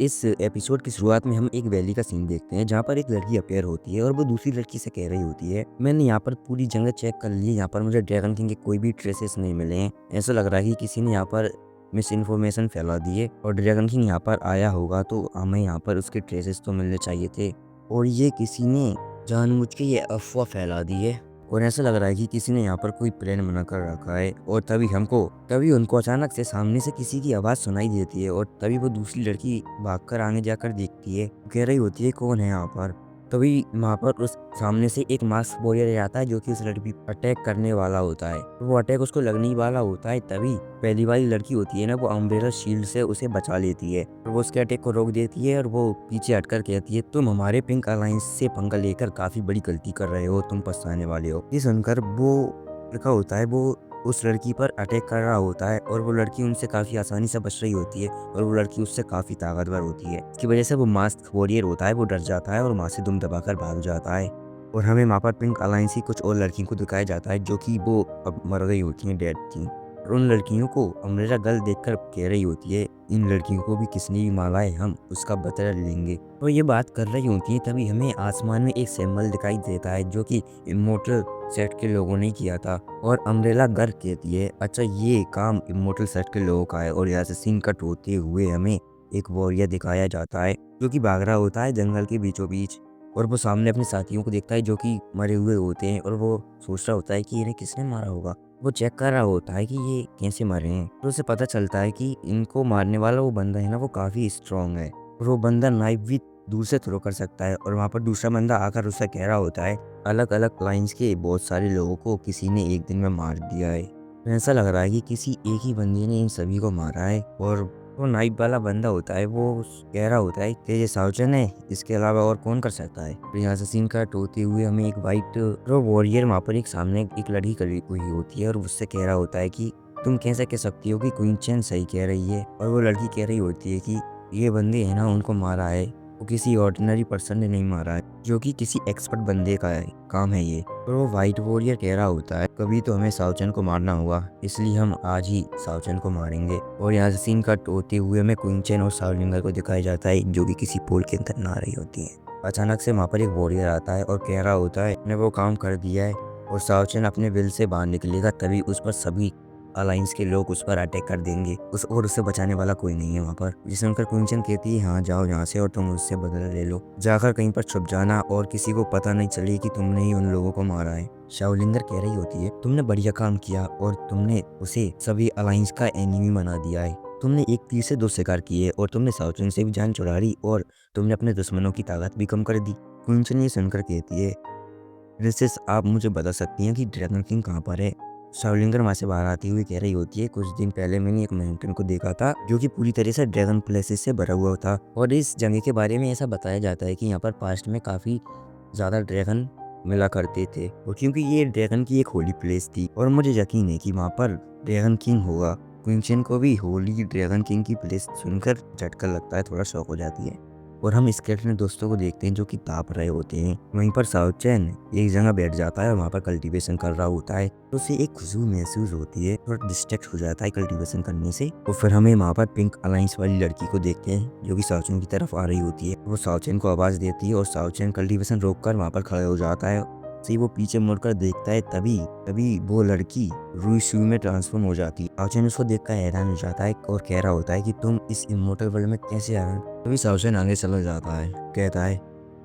इस एपिसोड की शुरुआत में हम एक वैली का सीन देखते हैं जहाँ पर एक लड़की अपेयर होती है और वो दूसरी लड़की से कह रही होती है, मैंने यहाँ पर पूरी जगह चेक कर ली, यहाँ पर मुझे ड्रैगन किंग के कोई भी ट्रेसेस नहीं मिले हैं। ऐसा लग रहा है कि किसी ने यहाँ पर मिस इन्फॉर्मेशन फैला दी है और ड्रैगन किंग यहाँ पर आया होगा तो हमें यहाँ पर उसके ट्रेसेस तो मिलने चाहिए थे और ये किसी ने जानबूझ के ये अफवाह फैला दी है। और ऐसा लग रहा है कि किसी ने यहाँ पर कोई प्लान बना कर रखा है और तभी उनको अचानक से सामने से किसी की आवाज़ सुनाई देती है और तभी वो दूसरी लड़की भागकर आगे जाकर देखती है, कह रही होती है कौन है यहाँ पर। तभी वहाँ पर उस सामने से एक मास्क वॉरियर आता है जो कि उस लड़की पर अटैक करने वाला होता है। तो वो अटैक उसको लगने ही वाला होता है, तभी पहली वाली लड़की होती है ना, वो अम्ब्रेला शील्ड से उसे बचा लेती है और वो उसके अटैक को रोक देती है और वो पीछे हटकर कहती है, तुम हमारे पिंक अलायंस से पंगा लेकर काफी बड़ी गलती कर रहे हो, तुम पछताने वाले हो। ये सुनकर वो लड़का होता है वो उस लड़की पर अटैक कर रहा होता है और वो लड़की उनसे काफ़ी आसानी से बच रही होती है और वो लड़की उससे काफ़ी ताकतवर होती है। इसकी वजह से वो मास्क वॉरियर होता है, वो डर जाता है और वहाँ से दुम दबाकर भाग जाता है। और हमें वहाँ पर पिंक अलायंस की कुछ और लड़कियों को दिखाया जाता है जो कि वो अब मर गई होती हैं, डेड थी। और उन लड़कियों को अम्ब्रेला गर्ल देखकर कह रही होती है, इन लड़कियों को भी किसने भी मारा है, हम उसका बदला लेंगे। तो ये बात कर रही होती है तभी हमें आसमान में एक सिंबल दिखाई देता है जो कि इमोर्टल सेट के लोगों ने किया था। और अम्ब्रेला गर्ल कहती है, अच्छा ये काम इमोर्टल सेट के लोगों का है। और यहाँ से सीन कट होते हुए हमें एक वॉरियर दिखाया जाता है जो कि भाग रहा होता है जंगल के बीचों बीच और वो सामने अपने साथियों को देखता है जो कि मरे हुए होते हैं और वो सोच रहा होता है कि इन्हें किसने मारा होगा। वो चेक कर रहा होता है कि ये कैसे मरे हैं। तो उसे पता चलता है कि इनको मारने वाला वो बंदा है ना, वो काफ़ी स्ट्रांग है और वो बंदा नाइफ भी दूर से थ्रो कर सकता है। और वहाँ पर दूसरा बंदा आकर उससे कह रहा होता है, अलग अलग क्लाइंट्स के बहुत सारे लोगों को किसी ने एक दिन में मार दिया है। तो ऐसा लग रहा है कि किसी एक ही बंदे ने इन सभी को मारा है। और वो नाइफ वाला बंदा होता है वो कह रहा होता है कि ये साउचन है, इसके अलावा और कौन कर सकता है। तो यहाँ से सीन कट होते हुए हमें एक वाइट वॉरियर वहाँ पर एक सामने एक लड़की खड़ी हुई होती है और उससे कह रहा होता है कि तुम कैसे कह सकती हो कि क्वीन चैन सही कह रही है। और वो लड़की कह रही होती है कि ये बंदे हैं ना, उनको मारा है, वो किसी ऑर्डिनरी पर्सन ने नहीं मारा है, जो कि किसी एक्सपर्ट बंदे का है काम है ये। और वो वाइट वॉरियर कह रहा होता है, कभी तो हमें साउचन को मारना होगा, इसलिए हम आज ही साउचन को मारेंगे। और यहाँ से सीन कट होते हुए हमें क्वीन चैन और साउलिंगर को दिखाया जाता है जो कि किसी पोल के अंदर नहा रही होती है। अचानक से वहाँ पर एक वॉरियर आता है और कह रहा होता है, ने वो काम कर दिया है और साउचन अपने विल से बाहर निकलेगा, तभी उस पर सभी अलायंस के लोग उस पर अटैक कर देंगे। उससे बचाने वाला कोई नहीं है वहाँ पर। जिसे सुनकर क्वींचन कहती है, हाँ जाओ यहाँ से और तुम उससे बदला ले लो, जाकर कहीं पर छुप जाना और किसी को पता नहीं चले कि तुमने ही उन लोगों को मारा है। शाओलिंगर कह रही होती है, तुमने बढ़िया काम किया और तुमने उसे सभी अलायंस का एनिमी बना दिया है। तुमने एक तीर से दो शिकार किए और तुमने साउचन से भी जान चुरा ली और तुमने अपने दुश्मनों की ताकत भी कम कर दी। क्वींचन ये सुनकर कहती है, प्रिंसेस आप मुझे बता सकती हैं कि ड्रैगन किंग कहाँ पर है। शाओलिंगर वहाँ से बाहर आती हुई कह रही होती है, कुछ दिन पहले मैंने एक माउंटेन को देखा था जो कि पूरी तरह से ड्रैगन प्लेसेस से भरा हुआ था और इस जगह के बारे में ऐसा बताया जाता है कि यहाँ पर पास्ट में काफ़ी ज़्यादा ड्रैगन मिला करते थे और क्योंकि ये ड्रैगन की एक होली प्लेस थी और मुझे यकीन है कि वहाँ पर ड्रैगन किंग होगा। क्विंचन को भी होली ड्रैगन किंग की प्लेस सुनकर झटका लगता है, थोड़ा शौक हो जाती है। और हम इसके अपने दोस्तों को देखते हैं जो कि ताप रहे होते हैं। वहीं पर साउचैन एक जगह बैठ जाता है और वहाँ पर कल्टीवेशन कर रहा होता है तो उसे एक खुशबू महसूस होती है, थोड़ा डिस्ट्रैक्ट हो जाता है कल्टीवेशन करने से। और फिर हमें वहाँ पर पिंक अलायंस वाली लड़की को देखते हैं जो कि साउचैन की तरफ आ रही होती है। वो साउचैन को आवाज़ देती है और साउचैन कल्टीवेशन रोककर वहाँ पर खड़े हो जाता है। से वो पीछे मुड़कर देखता है, तभी तभी वो लड़की रुईशू में ट्रांसफॉर्म हो जाती है। साउचैन उसको देखकर हैरान हो जाता है और कह रहा होता है कि तुम इस इमोर्टल वर्ल्ड में कैसे आए। तभी साउचैन आगे चला जाता है, कहता है,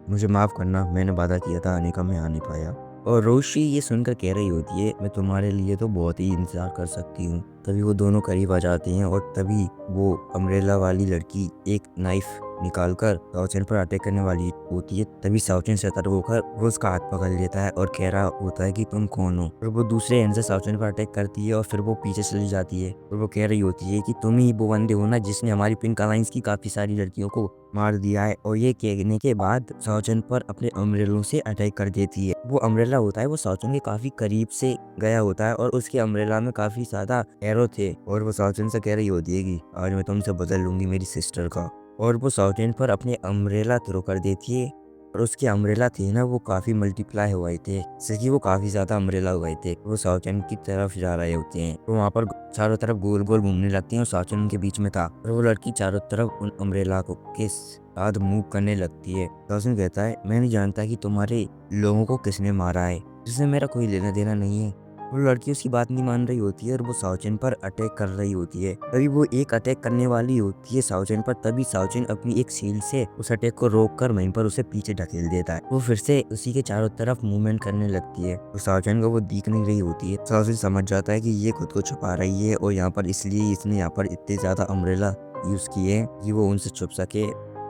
मुझे माफ़ करना, मैंने वादा किया था आने का, मैं आ नहीं पाया। और रोशी ये सुनकर कह रही होती है, मैं तुम्हारे लिए तो बहुत ही इंतज़ार कर सकती हूँ। तभी वो दोनों करीब आ जाते हैं और तभी वो अम्ब्रेला वाली लड़की एक नाइफ निकालकर साउचैन पर अटैक करने वाली होती है। तभी साउचैन सतर्क होकर वो उसका हाथ पकड़ लेता है और कह रहा होता है कि तुम कौन हो। और वो दूसरे एंड से साउचैन पर अटैक करती है और फिर वो पीछे चली जाती है और वो कह रही होती है कि तुम ही वो बंदे हो ना जिसने हमारी पिंक अलायंस की काफ़ी सारी लड़कियों को मार दिया है। और ये कहने के बाद साउचैन पर अपने अम्ब्रेलों से अटैक कर देती है। वो अम्ब्रेला होता है वो साउचैन के काफ़ी करीब से गया होता है और उसके अम्ब्रेला में काफ़ी ज़्यादा एरो थे और वो साउचैन से कह रही होती है कि आज मैं तुमसे बदल लूंगी मेरी सिस्टर का। और वो साउचैन पर अपने अम्ब्रेला थ्रो कर देती है और उसके अम्ब्रेला थे ना वो काफ़ी मल्टीप्लाई हुए थे, जैसे कि वो काफ़ी ज़्यादा अम्ब्रेला हुए थे। वो साउचन की तरफ जा रहे होते हैं, तो वहाँ पर चारों तरफ गोल गोल घूमने लगती हैं और साउचन उनके बीच में था और वो लड़की चारों तरफ उन अम्ब्रेला को के साथ मूव करने लगती है। साउचन कहता है, मैं नहीं जानता कि तुम्हारे लोगों को किसने मारा है, जिससे मेरा कोई लेना देना नहीं है। वो लड़की उसकी बात नहीं मान रही होती है और वो साउचन पर अटैक कर रही होती है। तभी वो एक अटैक करने वाली होती है साउचन पर, तभी साउचन अपनी एक शील्ड से उस अटैक को रोककर वहीं पर उसे पीछे ढकेल देता है। वो फिर से उसी के चारों तरफ मूवमेंट करने लगती है और साउचन को वो दिख नहीं रही होती है। साउचन समझ जाता है कि ये खुद को छुपा रही है और यहाँ पर इसलिए इसने यहाँ पर इतने ज्यादा अम्ब्रेला यूज किए कि वो उनसे छुप सके।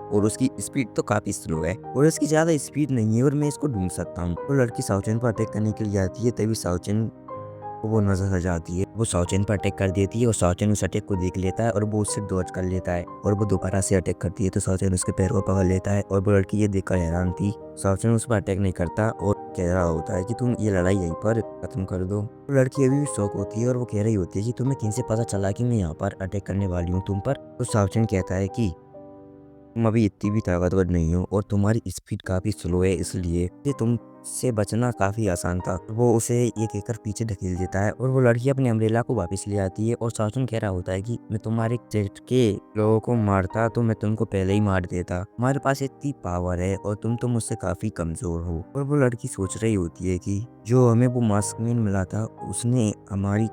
और उसकी स्पीड तो काफी स्लो है और इसकी ज्यादा स्पीड नहीं है और मैं इसको ढूंढ सकता हूँ। वो लड़की साउचन पर अटैक करने के लिए आती है, तभी साउचन को वो नजर आ जाती है। वो साउचन पर अटैक कर देती है और साउचन उस अटैक को देख लेता है और वो उससे डॉज कर लेता है और वो दोबारा से अटैक करती है, तो साउचन उसके पैर को पकड़ लेता है और वो लड़की ये देखकर हैरान थी। साउचन उस पर अटैक नहीं करता और कह रहा होता है कि तुम ये लड़ाई यहीं पर खत्म कर दो। वो लड़की अभी भी शौक होती है और वो कह रही होती है कि तुम्हें कैसे पता चला कि मैं यहाँ पर अटैक करने वाली हूँ तुम पर। तो साउचन कहता है कि तुम अभी इतनी भी ताकतवर नहीं हो और तुम्हारी स्पीड काफी स्लो है, इसलिए तुमसे बचना काफी आसान था। वो उसे ये कहकर पीछे ढकेल देता है और वो लड़की अपने अम्ब्रेला को वापस ले आती है और साउचन कह रहा होता है कि मैं तुम्हारे सेट के लोगों को मारता तो मैं तुमको पहले ही मार देता, तुम्हारे पास इतनी पावर है और तुम तो मुझसे काफी कमजोर हो। और वो लड़की सोच रही होती है कि जो हमें वो मास्कमैन मिला था उसने हमारी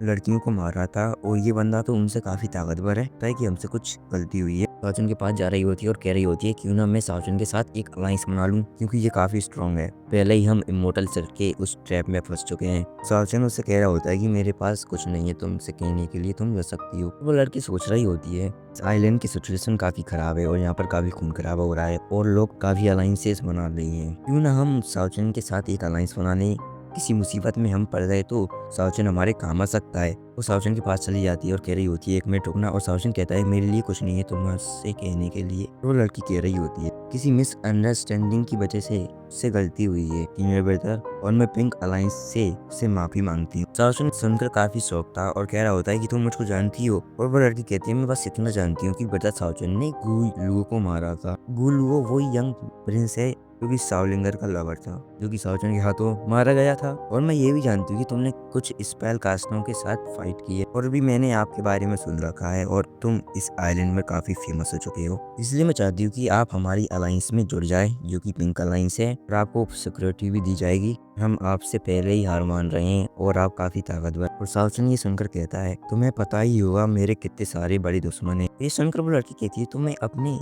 लड़कियों को मारा था और ये बंदा तो उनसे काफी ताकतवर है, तय कि हमसे कुछ गलती हुई है। साउचन के पास जा रही होती है और कह रही होती है क्यों ना मैं साउचन के साथ एक अलायंस बना लूं, क्योंकि ये काफी स्ट्रांग है, पहले ही हम इमोर्टल सर के उस ट्रैप में फंस चुके हैं। साउचन उससे कह रहा होता है कि मेरे पास कुछ नहीं है तुमसे कहने के लिए, तुम जा सकती हो। वो लड़की सोच रही होती है इस आइलैंड की सिचुएशन काफी खराब है और यहाँ पर काफी खून खराबा हो रहा है और लोग काफी अलायंसेस बना रहे हैं, क्यों ना हम साउचन के साथ एक अलायंस बना लें, किसी मुसीबत में हम पड़ गए तो साउचन हमारे काम आ सकता है। वो साउचन के पास चली जाती है और कह रही होती है एक मिनट रुकना, और साउचन कहता है मेरे लिए कुछ नहीं है तुमसे कहने के लिए। वो लड़की कह रही होती है किसी मिसअंडरस्टैंडिंग की वजह से उससे गलती हुई है टीम ब्रदर, और मैं पिंक अलायंस से उससे माफी मांगती हूँ। साउचन सुनकर काफी शौक था और कह रहा होता है कि तुम मुझको जानती हो, और वो लड़की कहती है मैं बस इतना जानती हूँ कि ब्रदर साउचन ने गु लुओ को मारा था। गु लुओ वही यंग प्रिंस है जो कि सावलिंगर का लवर था, जो कि साउचन के हाथों मारा गया था। और मैं ये भी जानती हूँ कि तुमने कुछ स्पेल कास्टों के साथ फाइट की है और भी मैंने आपके बारे में सुन रखा है और तुम इस आइलैंड में काफी फेमस हो चुके हो, इसलिए मैं चाहती हूँ कि आप हमारी अलायंस में जुड़ जाए जो कि पिंक अलायंस है, और आपको सिक्योरिटी भी दी जाएगी। हम आपसे पहले ही हार मान रहे हैं और आप काफी ताकतवर। और साउचन ये सुनकर कहता है तुम्हें पता ही होगा मेरे कितने सारे बड़े दुश्मन है। ये सुनकर वो लड़की कहती है तुम्हें अपने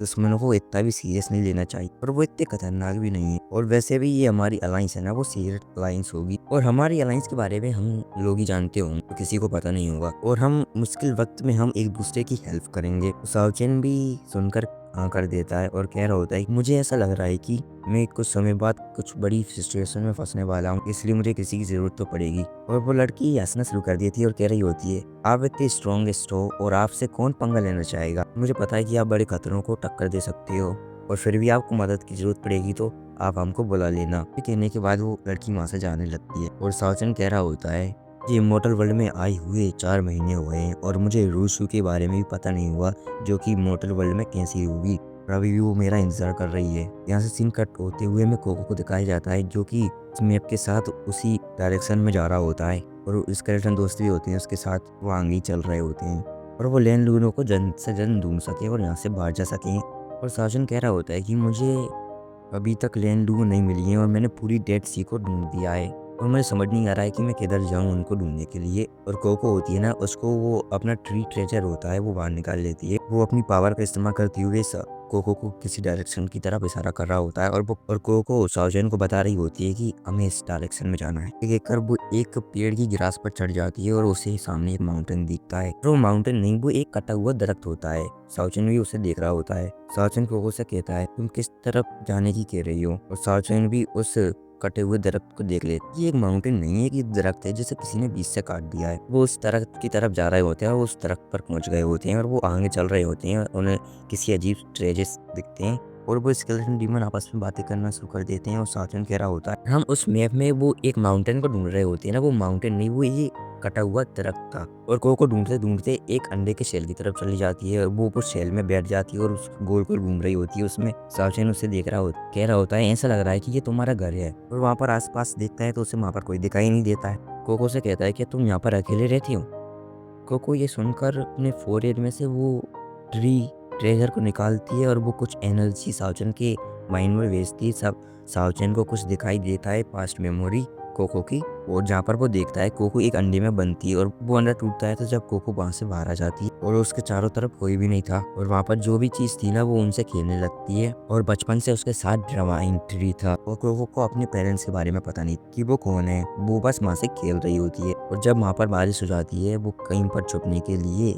दुश्मनों को इतना भी सीरियस नहीं लेना चाहिए और वो इतने खतरनाक भी नहीं है, और वैसे भी ये हमारी अलायंस है ना वो सीक्रेट अलायंस होगी और हमारी अलायंस के बारे में हम लोग ही जानते होंगे, तो किसी को पता नहीं होगा, और हम मुश्किल वक्त में हम एक दूसरे की हेल्प करेंगे। साउचन भी सुनकर हाँ कर देता है और कह रहा होता है मुझे ऐसा लग रहा है कि मैं कुछ समय बाद कुछ बड़ी सिचुएशन में फंसने वाला हूँ, इसलिए मुझे किसी की जरूरत तो पड़ेगी। और वो लड़की हंसना शुरू कर देती है और कह रही होती है आप इतने स्ट्रॉन्गेस्ट हो और आपसे कौन पंगा लेना चाहेगा, मुझे पता है कि आप बड़े खतरों को टक्कर दे सकते हो और फिर भी आपको मदद की जरूरत पड़ेगी तो आप हमको बुला लेना। कहने के बाद वो लड़की वहाँ से जाने लगती है और साउचन कह रहा होता है ये इमोर्टल वर्ल्ड में आए हुए 4 महीने हुए हैं और मुझे रूसू के बारे में भी पता नहीं हुआ जो कि इमोर्टल वर्ल्ड में कैसी होगी, और अभी भी वो मेरा इंतजार कर रही है। यहाँ से सीन कट होते हुए में कोको को दिखाया जाता है जो कि इस मैप के साथ उसी डायरेक्शन में जा रहा होता है और स्केलेटन दोस्त भी होते हैं उसके साथ, वो आगे ही चल रहे होते हैं और वो लैंड लूनो को जल्द से जल्द ढूंढ सके और यहाँ से बाहर जा सकें। और साजन कह रहा होता है कि मुझे अभी तक लैंड लूनो नहीं मिली है और मैंने पूरी डेड सी को ढूंढ दिया है और मुझे समझ नहीं आ रहा है कि मैं किधर जाऊं उनको ढूंढने के लिए। और कोको होती है ना उसको वो अपना ट्री ट्रेजर होता है वो बाहर निकाल लेती है, वो अपनी पावर का इस्तेमाल करते हुए कोको को किसी डायरेक्शन की तरफ इशारा कर रहा होता है और कोको साउजन को बता रही होती है कि हमें इस डायरेक्शन में जाना है। देखकर वो एक पेड़ की गिरास पर चढ़ जाती है और उसे सामने एक माउंटेन दिखता है, और वो माउंटेन नहीं वो एक कटा हुआ दरख्त होता है। साउचन भी उसे देख रहा होता है। साउचन कोको से कहता है तुम किस तरफ जाने की कह रही हो, और साउचन भी उस कटे हुए दरख्त को देख ले। ये एक माउंटेन नहीं है कि दरख्त है जिसे किसी ने बीच से काट दिया है। वो उस दरख्त की तरफ जा रहे होते हैं और उस दरख्त पर पहुंच गए होते हैं और वो आगे चल रहे होते हैं और उन्हें किसी अजीब ट्रेजेस दिखते हैं और वो स्केलेटन डीमन आपस में बातें करना शुरू कर देते हैं और साजन कह रहा होता है हम उस मैप में वो एक माउंटेन को ढूंढ रहे होते हैं ना, वो माउंटेन नहीं, वो ये कटा हुआ दरख्त था। और कोको ढूंढते ढूंढते एक अंडे के शेल की तरफ चली जाती है और वो उस शेल में बैठ जाती है और उस गोल गोल घूम रही होती है उसमें। सावचेन उसे देख रहा होता, कह रहा होता है ऐसा लग रहा है कि ये तुम्हारा घर है। और वहाँ पर आसपास देखता है तो उसे वहाँ पर कोई दिखाई नहीं देता है। कोको से कहता है कि तुम यहाँ पर अकेले रहती हो। कोको ये सुनकर अपने फोरहेड में से वो ट्री ट्रेजर को निकालती है और वो कुछ एनर्जी सावचन के माइंड में भेजती है। सब सावचन को कुछ दिखाई देता है पास्ट मेमोरी कोको की, और जहाँ पर वो देखता है कोको एक अंडे में बनती है और वो अंडा टूटता है। तो जब कोको वहाँ से बाहर आ जाती है और उसके चारों तरफ कोई भी नहीं था और वहाँ पर जो भी चीज़ थी ना वो उनसे खेलने लगती है। और बचपन से उसके साथ ड्रामाइन ट्री था और कोको को अपने पेरेंट्स के बारे में पता नहीं कि वो कौन है, वो बस वहाँ से खेल रही होती है। और जब वहाँ पर बारिश हो जाती है वो कहीं पर छुपने के लिए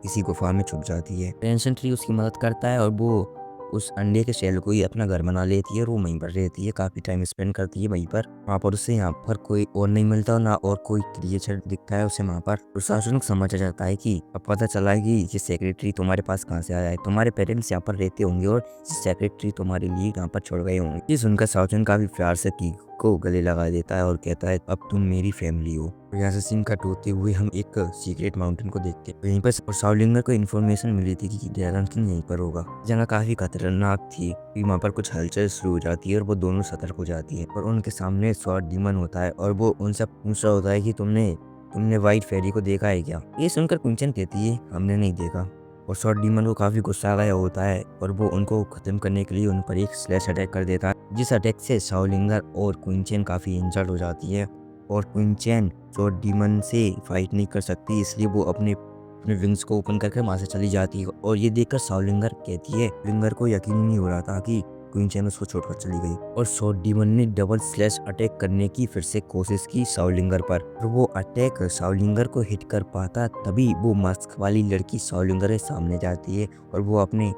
किसी गुफा में छुप जाती है। टेंशन ट्री उसकी मदद करता है और वो उस अंडे के शेल को ही अपना घर बना लेती है और वो वहीं पर रहती है, काफ़ी टाइम स्पेंड करती है वहीं पर। वहाँ पर उसे यहाँ पर कोई और नहीं मिलता ना और कोई क्रिएचर दिखता है उसे वहाँ पर। प्रशासन को समझ आ जाता है कि अब पता चला है कि ये सेक्रेटरी तुम्हारे पास कहाँ से आया है, तुम्हारे पेरेंट्स यहाँ पर रहते होंगे और सेक्रेटरी तुम्हारे लिए यहाँ पर छोड़ गए होंगे। ये सुनकर साउचन काफ़ी प्यार से की को गले लगा देता है और कहता है अब तुम मेरी फैमिली हो। यहाँ से सीन कट होते हुए हम एक सीक्रेट माउंटेन को देखते हैं। यहीं पर साउलिंगर को इन्फॉर्मेशन मिली थी कि ड्रैगन किंग यहीं पर होगा। जगह काफी खतरनाक थी, वहाँ पर कुछ हलचल शुरू हो जाती है और वो दोनों सतर्क हो जाती है। और उनके सामने स्वॉर्ड डीमन होता है और वो उनसे पूछ रहा होता है कि तुमने व्हाइट फेरी को देखा है क्या। ये सुनकर कुंचन कहती है हमने नहीं देखा। और स्वॉर्ड डीमन को काफी गुस्सा आया होता है और वो उनको खत्म करने के लिए उन पर एक स्लैश अटैक कर देता है, जिस अटैक से साउलिंगर और क्विंचन काफी इंजर्ड हो जाती है। और क्विंचन स्वॉर्ड डीमन से फाइट नहीं कर सकती, इसलिए वो अपने अपने विंग्स को ओपन करके वहां से चली जाती है। और ये देखकर साउलिंगर कहती है, लिंगर को यकीन नहीं हो रहा था कि क्वीन उसको छोड़कर चली गई। और स्वॉर्ड डीमन ने डबल स्लैश अटैक करने की फिर से कोशिश की साउलिंगर पर, और वो अटैक साउलिंगर को हिट कर पाता तभी वो मास्क वाली लड़की साउलिंगर के सामने जाती है और वो अपने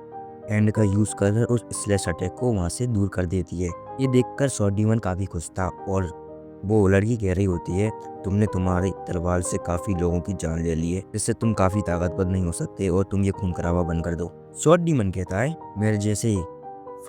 हैंड का यूज कर उस स्लैश अटैक को वहां से दूर कर देती है। ये देखकर स्वॉर्ड डीमन काफी खुश था और वो लड़की कह रही होती है तुमने तुम्हारी तलवार से काफी लोगों की जान ले ली है, इससे तुम काफी ताकतवर नहीं हो सकते और तुम ये खून खराबा बंद कर दो। स्वॉर्ड डीमन कहता है मेरे जैसे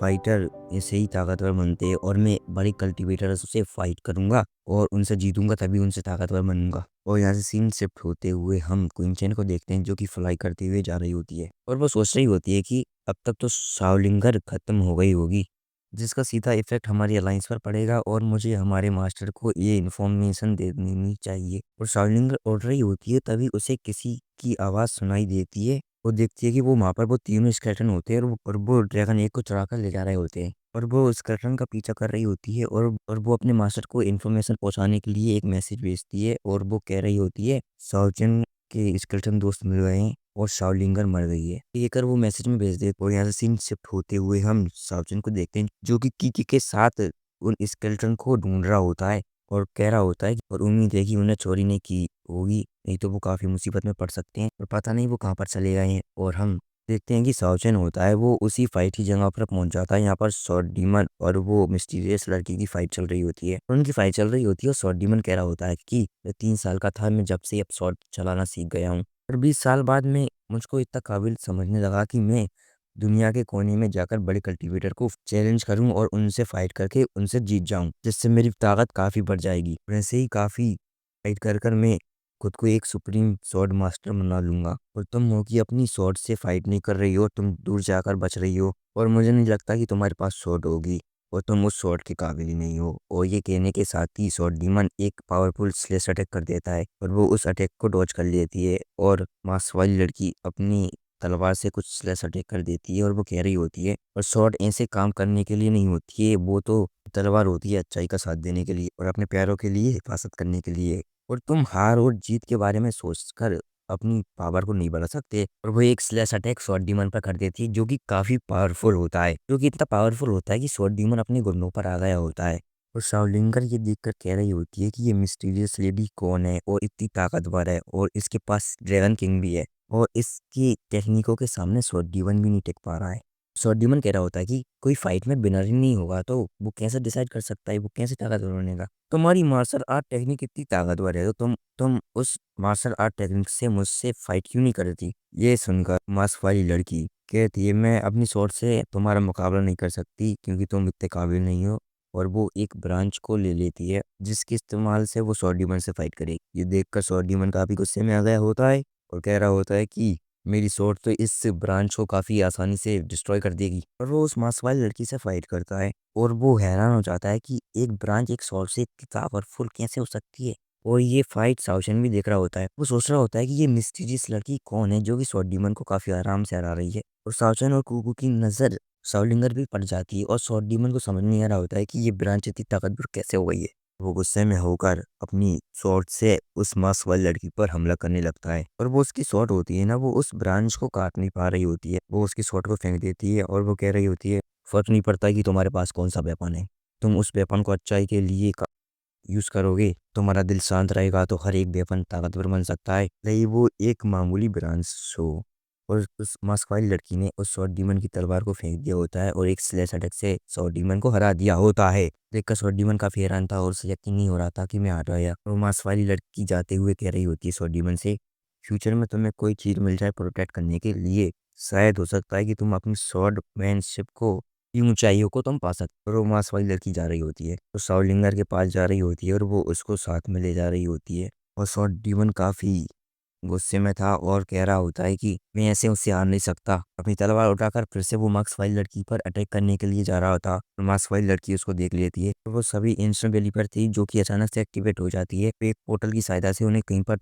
फाइटर ऐसे ही ताकतवर बनते हैं और मैं बड़ी कल्टीवेटर से फाइट करूंगा और उनसे जीतूंगा तभी उनसे ताकतवर बनूंगा। और यहाँ से सीन शिफ्ट होते हुए हम क्विंचन को देखते हैं जो कि फ्लाई करते हुए जा रही होती है और वो सोच रही होती है कि अब तक तो सावलिंगर खत्म हो गई होगी, जिसका सीधा इफेक्ट हमारी अलायंस पर पड़ेगा और मुझे हमारे मास्टर को ये इन्फॉर्मेशन दे देनी चाहिए। और सावलिंगर उड़ रही होती है तभी उसे किसी की आवाज़ सुनाई देती है। वो देखती है कि वो वहाँ पर वो तीनों स्केलेटन होते हैं और वो ड्रैगन एक को चुरा कर ले जा रहे होते हैं और वो स्केलेटन का पीछा कर रही होती है और वो अपने मास्टर को इन्फॉर्मेशन पहुंचाने के लिए एक मैसेज भेजती है और वो कह रही होती है साउचन के स्केलेटन दोस्त मिल गए हैं और शाओलिंगर मर गई है। ये कर वो मैसेज में भेज दे और यहाँ से सीन शिफ्ट होते हुए हम साउचन को देखते हैं जो कि कीकी के साथ उन स्केलेटन को ढूंढ रहा होता है और कह रहा होता है और उम्मीद है कि उन्हें चोरी नहीं की होगी, नहीं तो वो काफी मुसीबत में पड़ सकते हैं और पता नहीं वो कहाँ पर चले गए हैं। और हम देखते हैं कि साउचन होता है वो उसी फाइट की जगह पर पहुंच जाता है। यहाँ पर स्वॉर्ड डीमन और वो मिस्टीरियस लड़की की फाइट चल रही होती है और उनकी फाइट चल रही होती है और स्वॉर्ड डीमन कह रहा होता है कि मैं 3 साल का था, मैं जब से अब स्वॉर्ड चलाना सीख गया हूँ और 20 साल बाद में मुझको इतना काबिल समझने लगा कि मैं दुनिया के कोने में जाकर बड़े कल्टीवेटर को चैलेंज करूं और उनसे फाइट करके उनसे जीत जाऊं, जिससे मेरी ताकत काफ़ी बढ़ जाएगी। वैसे ही काफ़ी फाइट कर कर मैं खुद को एक सुप्रीम स्वॉर्ड मास्टर बना लूंगा और तुम हो कि अपनी स्वॉर्ड से फाइट नहीं कर रही हो, तुम दूर जाकर बच रही हो और मुझे नहीं लगता कि तुम्हारे पास स्वॉर्ड होगी और तुम उस स्वॉर्ड के काबिल ही नहीं हो। और ये कहने के साथ ही स्वॉर्ड डीमन एक पावरफुल स्लेश अटैक कर देता है और वो उस अटैक को डॉज कर लेती है और मास्क वाली लड़की अपनी तलवार से कुछ स्लेश अटैक कर देती है और वो कह रही होती है और स्वॉर्ड ऐसे काम करने के लिए नहीं होती है, वो तो तलवार होती है अच्छाई का साथ देने के लिए और अपने प्यारों के लिए हिफाजत करने के लिए। और तुम हार और जीत के बारे में सोचकर अपनी पावर को नहीं बढ़ा सकते। और वो एक स्लैश अटैक स्वॉर्ड डीमन पर कर देती है जो कि काफी पावरफुल होता है, जो कि इतना पावरफुल होता है कि स्वॉर्ड डीमन अपने घुटनों पर आ गया होता है। और शाओलिंगर ये देखकर कह रही होती है कि ये मिस्टीरियस लेडी कौन है और इतनी ताकतवर है और इसके पास ड्रैगन किंग भी है और इसकी टेक्निकों के सामने स्वॉर्ड डीमन भी नहीं टिक पा रहा है। स्वॉर्ड डीमन कह रहा होता है कि कोई फाइट में विनर ही नहीं होगा तो वो कैसे डिसाइड कर सकता है वो कैसे ताकतवर बनेगा। तुम्हारी मार्शल आर्ट टेक्निक इतनी ताकतवर है तो तुम उस मार्शल आर्ट टेक्निक से मुझसे फाइट क्यों नहीं करती। ये सुनकर मास्क वाली लड़की कहती है मैं अपनी स्वॉर्ड से तुम्हारा मुकाबला नहीं कर सकती क्योंकि तुम इतने काबिल नहीं हो। और वो एक ब्रांच को ले लेती है जिसके इस्तेमाल से वो स्वॉर्ड डीमन से फाइट करेगी। ये देखकर स्वॉर्ड डीमन काफी गुस्से में आ गया होता है और कह रहा होता है कि मेरी स्वॉर्ड तो इस ब्रांच को काफी आसानी से डिस्ट्रॉय कर देगी। और वो उस मास्क वाली लड़की से फाइट करता है और वो हैरान हो जाता है कि एक ब्रांच एक स्वॉर्ड से इतनी पावरफुल कैसे हो सकती है। और ये फाइट साउशन भी देख रहा होता है। वो सोच रहा होता है कि ये मिस्टीरियस लड़की कौन है जो कि स्वॉर्ड डीमन को काफी आराम से हरा रही है। और साउशन और कुकू की नजर साउलिंगर भी पड़ जाती है और स्वॉर्ड डीमन को समझ नहीं आ रहा होता है कि ये ब्रांच इतनी ताकतवर कैसे हो गई है। वो गुस्से में होकर अपनी स्वॉर्ड से उस मास्क वाली लड़की पर हमला करने लगता है। और वो उसकी स्वॉर्ड होती है ना वो उस ब्रांच को काट नहीं पा रही होती है। वो उसकी स्वॉर्ड को फेंक देती है और वो कह रही होती है फर्क नहीं पड़ता कि तुम्हारे पास कौन सा वेपन है। तुम उस वेपन को अच्छाई के लिए यूज करोगे तुम्हारा दिल शांत रहेगा तो हर एक वेपन ताकतवर बन सकता है। नहीं वो एक मामूली ब्रांच हो। और उस मास्क वाली लड़की ने उस स्वॉर्ड डीमन की तलवार को फेंक दिया होता है और एक स्लेश अटैक से स्वॉर्ड डीमन को हरा दिया होता है। देखकर स्वॉर्ड डीमन काफी हैरान था और उसे यकीन नहीं हो रहा था कि मैं हार गया। और मास्क वाली लड़की जाते हुए कह रही होती है स्वॉर्ड डीमन से फ्यूचर में तुम्हें कोई चीज मिल जाए प्रोटेक्ट करने के लिए शायद हो सकता है कि तुम अपनी स्वॉर्ड मैनशिप को की ऊंचाइयों को तुम पा सकते हो। और वो मांस वाली लड़की जा रही होती है तो साउलिंगर के पास जा रही होती है और वो उसको साथ में ले जा रही होती है। और स्वॉर्ड डीमन काफी गुस्से में था और कह रहा होता है कि मैं ऐसे उससे हार नहीं सकता। अपनी तलवार उठाकर फिर से वो मार्क्स वाली लड़की पर अटैक करने के लिए जा रहा था और मार्क्स वाली लड़की उसको देख लेती है। तो वो सभी इंस्टेंट वैली पर थी जो कि अचानक से एक्टिवेट हो जाती है। एक पोर्टल की सहायता से उन्हें कहीं पर